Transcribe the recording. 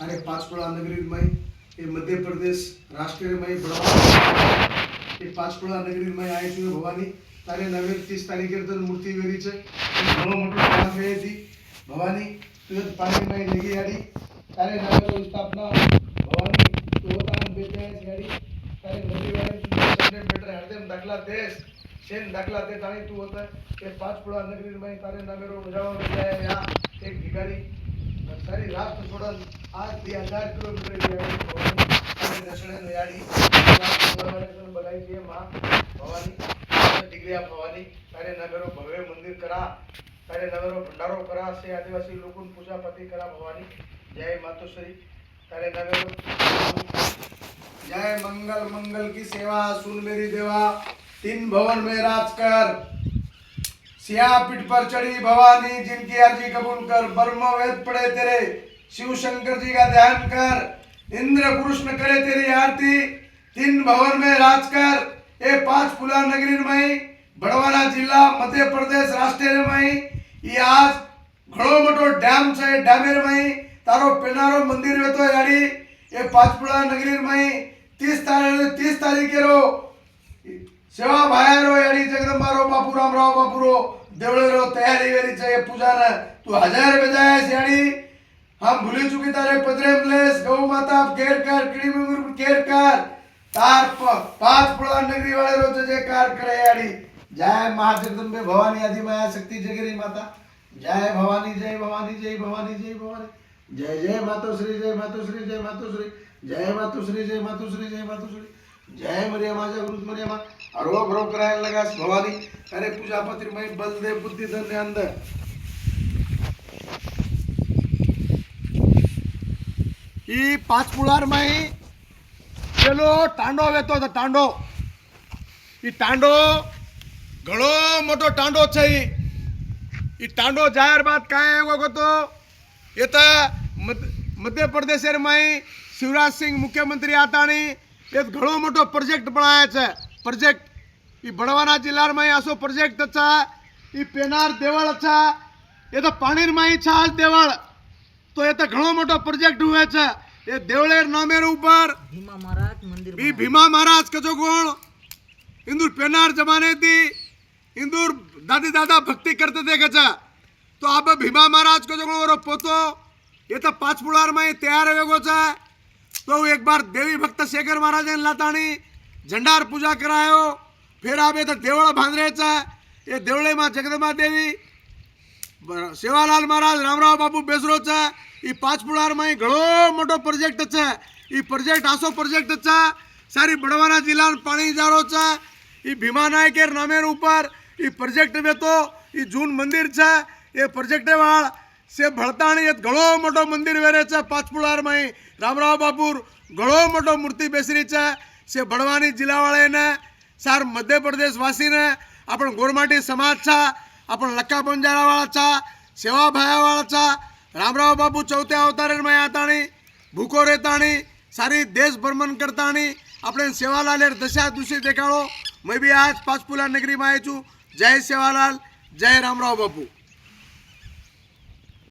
अरे पाचपुड़ा नगरी में ये मध्य प्रदेश राष्ट्रीय में बड़ा ये पाचपुड़ा नगरी में आए थे भवानी तारे नवेर 30 तारीखे तो मूर्ति वेरी छे घणो मोटो काम करे थी भवानी तो पानी में लगी आड़ी तारे नवेर स्थापना भवानी तो तान बेटे गाड़ी तारे नदी वाले तुझे बेटर हरदम दाखला देश शेन दाखला दे ताणी तू होता ये पाचपुड़ा नगरी में तारे नवेरो बजावा बजाया या एक भिखारी सारी राष्ट्र छोड़न आज 2000 किलोमीटर दक्षिण याडी बगाई थी मां भवानी डिग्रिया भवानी तारे नगरो भव्य मंदिर करा तारे नगरो भंडारो करा से आदिवासी लोगों पूजा पाती करा भवानी जय मातोश्री तारे नगरो जय मंगल मंगल की सेवा सुन मेरी देवा 3 भवन में राज कर सियापीठ पर चढ़ी भवानी जिनकी अर्जी कबूल कर ब्रह्म वेद पढ़े तेरे शिव शंकर जी का ध्यान कर इंद्र कृष्ण करे तेरी आरती 3 भवन में राज कर ये पाचपुड़ा नगरी में बड़वाना जिला मध्य प्रदेश राष्ट्रीय में ये आज घणो मोटो डैम छे डैमेर में तारो पेनारो मंदिर वे तो याडी ये पाचपुड़ा नगरी में 30 तारीखे रो सेवा भायरो याडी जगदंबारो बापूरामराव बापूरो देवळेरो तयारी वेरी छे पूजा ने तू 1000 बजाय याडी हम भूली चुकी तारे पदरे प्लेस गौ माता केर कर कीड़ी मुंगुर केर कर तार पाचपुड़ा नगरी वाले रो जयकार करे याडी जय महाजगदंबे भवानी आदि माया शक्ति जगरी माता जय भवानी जय भवानी जय भवानी जय भवानी जय जय मातोश्री जय मातोश्री जय मातोश्री जय मातोश्री जय मातोश्री जय मातोश्री जय मरिया माजा गुरु मरिया मा अरोग रोग कराय लगा भवानी अरे पूजा पत्र में बल दे बुद्धि धन ने अंदर ई पाचपुड़ार में चलो टांडो वेतो तो टांडो ई टांडो घणो मोटो टांडो छे ई टांडो जाहिर बात काए एगो तो ये तो मध्य प्रदेश में शिवराज सिंह मुख्यमंत्री आतानी एक घणो मोटो प्रोजेक्ट बनाया छे प्रोजेक्ट ई बड़वाना जिला में आसो प्रोजेक्ट अच्छा ई पेनार देवल अच्छा ये तो पानी में छाल देवल तो ये तो घणो मोटो प्रोजेक्ट हुए छे ये देवलेर नामेर ऊपर भीमा महाराज मंदिर भीमा महाराज कजो गुण इंदुर पेनार जमाने थी इंदुर दादी दादा भक्ति करते थे कचा तो अब भीमा महाराज कजो गुण और पोतो ये तो पाचपुड़ार में तैयार वेगो छे तो एक बार देवी भक्त शेखर महाराज ने लातानी झंडार पूजा करायो फिर आवे तो देवड़ा बांधरे छे ये देवळे में जगदंबा देवी सेवालाल महाराज रामराव बापू बेसरो छे ई पाचपुड़ार में घणो मोटो प्रोजेक्ट छे ई प्रोजेक्ट आसो प्रोजेक्ट छे सारी बड़वाना जिला में पानी जारो छे ई भीमा नायकेर नामेर ऊपर ई प्रोजेक्ट में तो ई जून मंदिर छे ये प्रोजेक्ट वाल से भड़ताणी एक घणो मोटो मंदिर वेरे छे पाचपुड़ार में रामराव बापूर घणो मोटो मूर्ति बेसरी छे से बड़वानी जिला वाले ने सार मध्य प्रदेश वासी ने अपन गोरमाटी समाज छा अपन लक्का बंजारा वाला छा सेवा भाया वाला छा रामराव बापू चौथे अवतार में आतानी भूखो रहतानी सारी देश भ्रमण करतानी अपने सेवालाल दशा दूसरी देखाड़ो मैं भी आज पाचपुड़ा नगरी में आई छू जय सेवालाल जय रामराव बापू।